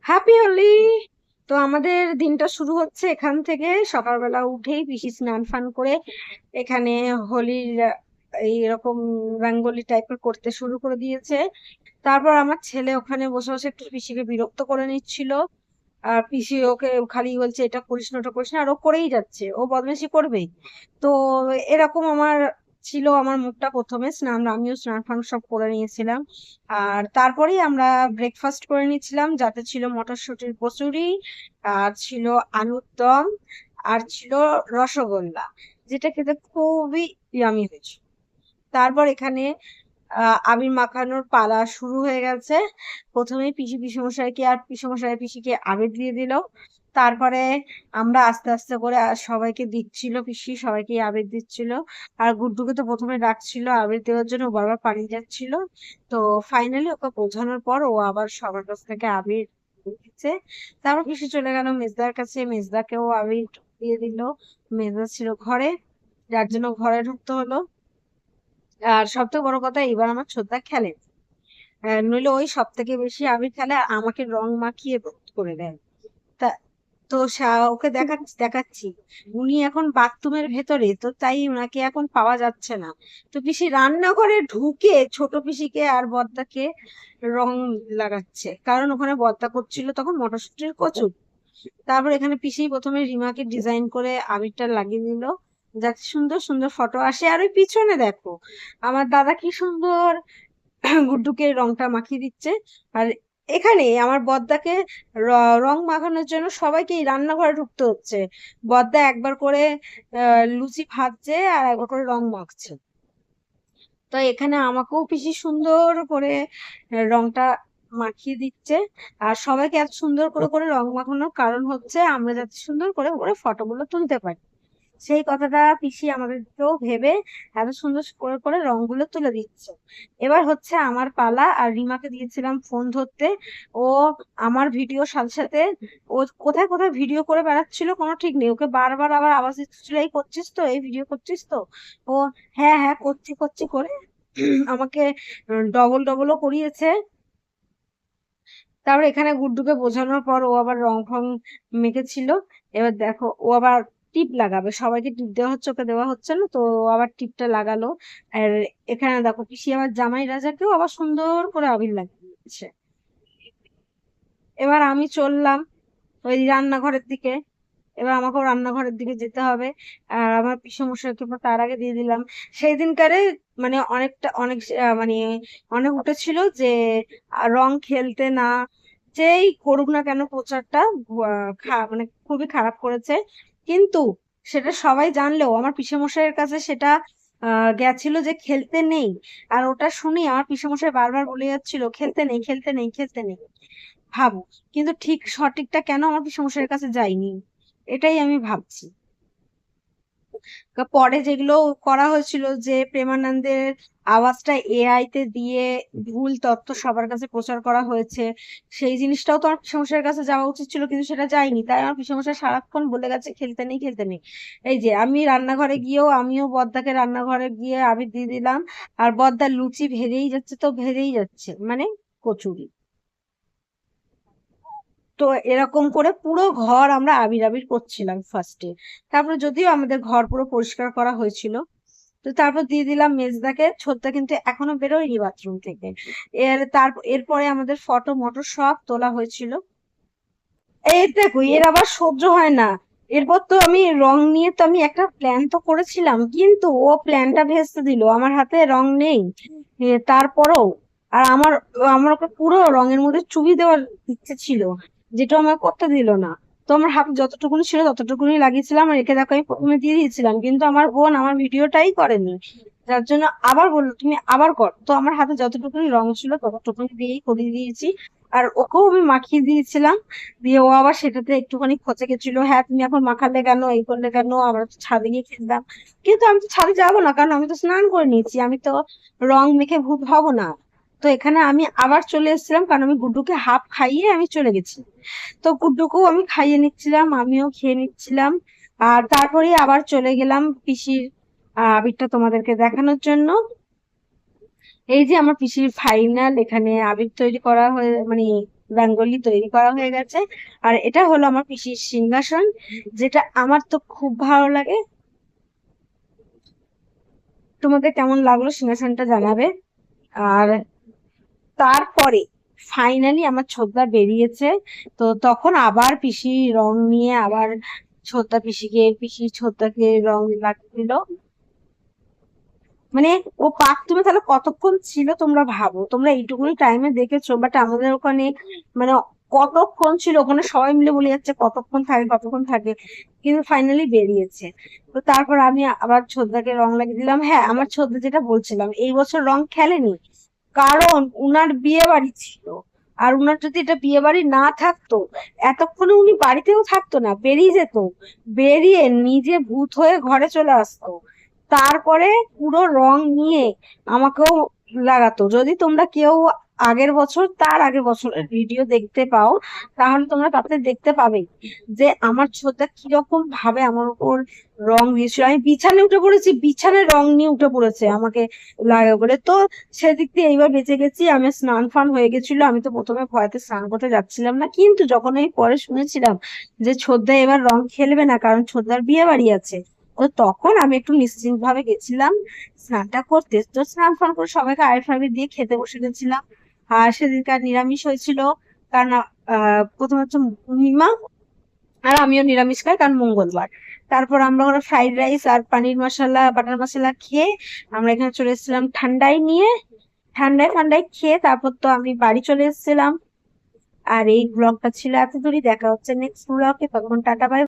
Happy Holi. তো আমাদের দিনটা শুরু হচ্ছে এখান থেকে। সকালবেলা উঠেই পিসি স্নান ফান করে এখানে হোলির এইরকম রঙ্গোলি টাইপের করতে শুরু করে দিয়েছে। তারপর আমার ছেলে ওখানে বসে বসে একটু পিসিকে বিরক্ত করে নিচ্ছিল। আর পিসি ওকে খালি বলছে এটা করিস না ওটা করিস না, আর ও করেই যাচ্ছে, ও বদমাইশি করবেই। তো এরকম আমার ছিল। আমার মুখটা প্রথমে স্নান, আমিও স্নান ফান সব করে নিয়েছিলাম। আর তারপরেই আমরা ব্রেকফাস্ট করে নিয়েছিলাম, যাতে ছিল মটরশুঁটির কচুরি, আর ছিল আলুর দম, আর ছিল রসগোল্লা, যেটা খেতে খুবই ইয়ামি হয়েছিল। তারপর এখানে আবির মাখানোর পালা শুরু হয়ে গেছে। প্রথমে পিসি পিসমশাইকে আর পিসমশাই পিসিকে আবির দিয়ে দিল। তারপরে আমরা আস্তে আস্তে করে সবাইকে দিচ্ছিল, পিসি সবাইকে আবির দিচ্ছিল। আর গুড্ডুকে তো প্রথমে ডাকছিল আবির দেওয়ার জন্য, ও বারবার পালিয়ে যাচ্ছিল। তো ফাইনালি ওকে বোঝানোর পর ও আবার সবার কাছ থেকে আবির দিচ্ছে। তারপর পিসি চলে গেল মেজদার কাছে, মেজদাকেও আবির দিয়ে দিল। মেজদা ছিল ঘরে, যার জন্য ঘরে ঢুকতে হলো। আর সব থেকে বড় কথা, এবার আমার ছোটদা খেলে, নইলে ওই সব থেকে বেশি আবির খেলে আর আমাকে রং মাখিয়ে ভূত করে দেয়। তা তো ওকে দেখাচ্ছি উনি এখন বাথরুমের ভেতরে, তো তাই ওনাকে এখন পাওয়া যাচ্ছে না। তো পিসি রান্নাঘরে ঢুকে ছোট পিসিকে আর বড়দাকে রং লাগাচ্ছে, কারণ ওখানে বড়দা করছিল তখন মটরশুটির কচুরি। তারপর এখানে পিসি প্রথমে রিমাকে ডিজাইন করে আবিরটা লাগিয়ে দিল, যাতে সুন্দর সুন্দর ফটো আসে। আর ওই পিছনে দেখো আমার দাদা কি সুন্দর গুড্ডুকে রংটা মাখিয়ে দিচ্ছে। আর এখানে আমার বড়দাকে রং মাখানোর জন্য সবাইকেই রান্নাঘরে ঢুকতে হচ্ছে। বড়দা একবার করে লুচি ভাজছে আর একবার করে রং মাখছে। তো এখানে আমাকেও পিসি সুন্দর করে রংটা মাখিয়ে দিচ্ছে। আর সবাইকে এত সুন্দর করে করে রং মাখানোর কারণ হচ্ছে আমরা যাতে সুন্দর করে করে ফটোগুলো তুলতে পারি, সেই কথাটা পিসি আমাদেরকেও ভেবে এত সুন্দর করে করে রংগুলো তুলে দিচ্ছে। এবার হচ্ছে আমার পালা, আর রিমাকে দিয়েছিলাম ফোন ধরতে। ও আমার ভিডিও সাথে সাথে ও কোথায় কোথায় ভিডিও করে বেড়াচ্ছিল কোনো ঠিক নেই। ওকে বারবার আবার আওয়াজ দিচ্ছিল, এই করছিস তো, এই ভিডিও করছিস তো। ও হ্যাঁ হ্যাঁ করছি করছি করে আমাকে ডবল ডবলও করিয়েছে। তারপর এখানে গুড্ডুকে বোঝানোর পর ও আবার রং ফং মেখেছিল। এবার দেখো ও আবার টিপ লাগাবে, সবাইকে টিপ দেওয়া হচ্ছে, ওকে দেওয়া হচ্ছে না, তো ও আবার টিপটা লাগালো। আর এখানে দেখো পিসি আবার জামাই রাজাকেও আবার সুন্দর করে আবির লাগিয়ে দিচ্ছে। এবার আমি চললাম ওই রান্নাঘরের দিকে। এবার আমাকেও রান্নাঘরের দিকে যেতে হবে। আর আমার পিসমশাইকে তার আগে দিয়ে দিলাম। সেই দিনকারে মানে অনেকটা অনেক মানে অনেক উঠেছিল যে রং খেলতে না, যেই করুক না কেন প্রচারটা মানে খুবই খারাপ করেছে। কিন্তু সেটা সবাই জানলেও আমার পিসমশাইয়ের কাছে সেটা গেছিল যে খেলতে নেই। আর ওটা শুনি আমার পিসমশাই বারবার বলে যাচ্ছিল খেলতে নেই খেলতে নেই খেলতে নেই। ভাবো, কিন্তু ঠিক সঠিকটা কেন আমার পিসমশাইয়ের কাছে যায়নি, এটাই আমি ভাবছি। পরে যেগুলো করা হয়েছিল, যে প্রেমানন্দের আওয়াজটা এআই তে দিয়ে ভুল তথ্য সবার কাছে প্রচার করা হয়েছে, সেই জিনিসটাও তো আমার পিসমশাইয়ের কাছে যাওয়া উচিত ছিল, কিন্তু সেটা যায়নি। তাই আমার পিসমশাই সারাক্ষণ বলে গেছে খেলতে নেই খেলতে নেই। এই যে আমি রান্নাঘরে গিয়েও আমিও বড়দাকে রান্নাঘরে গিয়ে আবির দিয়ে দিলাম। আর বড়দা লুচি ভেজেই যাচ্ছে, তো ভেজেই যাচ্ছে মানে কচুরি। তো এরকম করে পুরো ঘর আমরা আবির আবির করছিলাম ফার্স্টে। তারপরে যদিও আমাদের ঘর পুরো পরিষ্কার করা হয়েছিল। তো তারপর দিয়ে দিলাম মেজদাকে। ছোটদা কিন্তু এখনো বেরোয়নি বাথরুম থেকে। এরপরে আমাদের ফটো মটো সব তোলা হয়েছিল। এই দেখো এর আবার সহ্য হয় না। এরপর তো আমি রং নিয়ে তো আমি একটা প্ল্যান তো করেছিলাম, কিন্তু ও প্ল্যানটা ভেস্তে দিল, আমার হাতে রং নেই। তারপরেও আর আমার আমার ওকে পুরো রঙের মধ্যে চুবি দেওয়ার ইচ্ছে ছিল, যেটা আমার করতে দিল না। তো আমার হাতে যতটুকুনি ছিল ততটুকুনি লাগিয়েছিলাম, আর একে দেখো আমি প্রথমে দিয়ে দিয়েছিলাম, কিন্তু আমার বোন আমার ভিডিওটাই করেনি। যার জন্য আবার বললো তুমি আবার কর। তো আমার হাতে যতটুকুনি রং ছিল ততটুকুনি দিয়েই করিয়ে দিয়েছি। আর ওকেও আমি মাখিয়ে দিয়েছিলাম। দিয়ে ও আবার সেটাতে একটুখানি খচে গেছিল, হ্যাঁ তুমি এখন মাখালে কেন, এই করলে কেন, আমরা তো ছাদে গিয়ে খেলতাম। কিন্তু আমি তো ছাদে যাবো না, কারণ আমি তো স্নান করে নিয়েছি, আমি তো রং মেখে ভূত হব না। তো এখানে আমি আবার চলে এসেছিলাম, কারণ আমি গুড্ডুকে হাফ খাইয়ে আমি চলে গেছি। তো গুড্ডুকেও আমি খাইয়ে নিচ্ছিলাম, আমিও খেয়ে নিচ্ছিলাম। আর তারপরে আবার চলে গেলাম পিসির আবিরটা তোমাদেরকে দেখানোর জন্য। এই যে আমার পিসির ফাইনাল এখানে আবির তৈরি করা হয়ে মানে রঙ্গোলি তৈরি করা হয়ে গেছে। আর এটা হলো আমার পিসির সিংহাসন, যেটা আমার তো খুব ভালো লাগে। তোমাদের কেমন লাগলো সিংহাসনটা জানাবে। আর তারপরে ফাইনালি আমার ছোটদা বেরিয়েছে, তো তখন আবার পিসি রং নিয়ে আবার পিসি ছোটদাকে রং লাগিয়ে দিল। মানে ও বাথরুমে তাহলে কতক্ষণ ছিল তোমরা ভাবো, তোমরা এইটুকুনি টাইমে দেখেছো, বাট আমাদের ওখানে মানে কতক্ষণ ছিল ওখানে, সবাই মিলে বলে যাচ্ছে কতক্ষণ থাকে কতক্ষণ থাকে, কিন্তু ফাইনালি বেরিয়েছে। তো তারপর আমি আবার ছোটদাকে রং লাগিয়ে দিলাম। হ্যাঁ, আমার ছোটদা যেটা বলছিলাম, এই বছর রং খেলেনি, কারণ উনার বিয়ে বাড়ি ছিল। আর উনার যদি এটা বিয়ে বাড়ি না থাকতো, এতক্ষণে উনি বাড়িতেও থাকতো না, বেরিয়ে যেত, বেরিয়ে নিজে ভূত হয়ে ঘরে চলে আসতো, তারপরে পুরো রং নিয়ে আমাকেও লাগাতো। যদি তোমরা কেউ তার আগের বছরের ভিডিও দেখতে পাও, তাহলে তোমরা তাতে দেখতে পাবে যে আমার ছোটদা কিরকম ভাবে আমার উপর রং দিয়েছিল। আমি বিছানে উঠে পড়েছি, বিছানে রং নিয়ে উঠে পড়েছে আমাকে লাগে বলে। তো সেদিক দিয়ে এইবার বেঁচে গেছি। আমি স্নান ফান হয়ে গেছিল, আমি তো প্রথমে ভয়তে স্নান করতে যাচ্ছিলাম না, কিন্তু যখন আমি পরে শুনেছিলাম যে ছোটদা এবার রং খেলবে না কারণ ছোটদার বিয়ে বাড়ি আছে, তো তখন আমি একটু নিশ্চিন্ত ভাবে গেছিলাম স্নানটা করতে। তো স্নান ফান করে সবাইকে আবির ফাবির দিয়ে খেতে বসে গেছিলাম। আর সেদিনকার নিরামিষ হয়েছিল, কারণ প্রথম হচ্ছে পূর্ণিমা, আর আমিও নিরামিষ খাই কারণ মঙ্গলবার। তারপর আমরা ওখানে ফ্রাইড রাইস আর পানির মশলা বাটার মশলা খেয়ে আমরা এখানে চলে এসেছিলাম ঠান্ডাই নিয়ে। ঠান্ডায় ঠান্ডায় খেয়ে তারপর তো আমি বাড়ি চলে এসেছিলাম। আর এই ব্লগটা ছিল এত দূরই, দেখা হচ্ছে নেক্সট ব্লগে, তখন টাটা বাই।